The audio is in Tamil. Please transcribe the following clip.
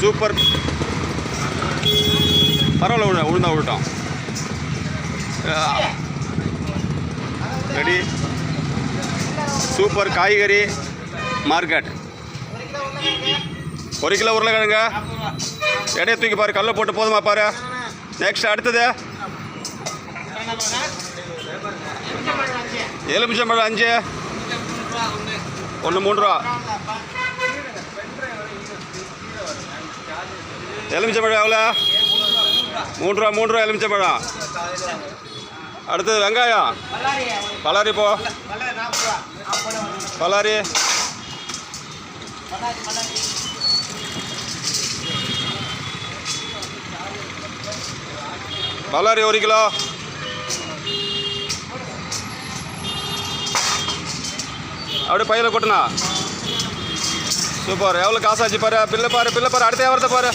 சூப்பர். பரவாயில்ல, உளுந்தா விட்டோம். ரெடி. சூப்பர் காய்கறி மார்க்கெட். 1 கிலோ உருளைக்கிழங்க எடையை தூக்கி பாரு, கல்லை போட்டு போதுமா பாரு. நெக்ஸ்ட் அடுத்தது எலுமிச்சம்பழம் 5, 1 3 ரூபா. எலுமிச்சம்பழம் எவ்வளோ? 3 ரூபா எலுமிச்சம்பழம். அடுத்தது வெங்காயம் பலாரி. போ பலாரி பலாரி 1 கிலோ. அப்படியே பையில் கொட்டுனா. சூப்பர். எவ்வளோ காசாச்சு பாரு. பில்லை பாரு. அடுத்த வியாபாரத்தை பாரு.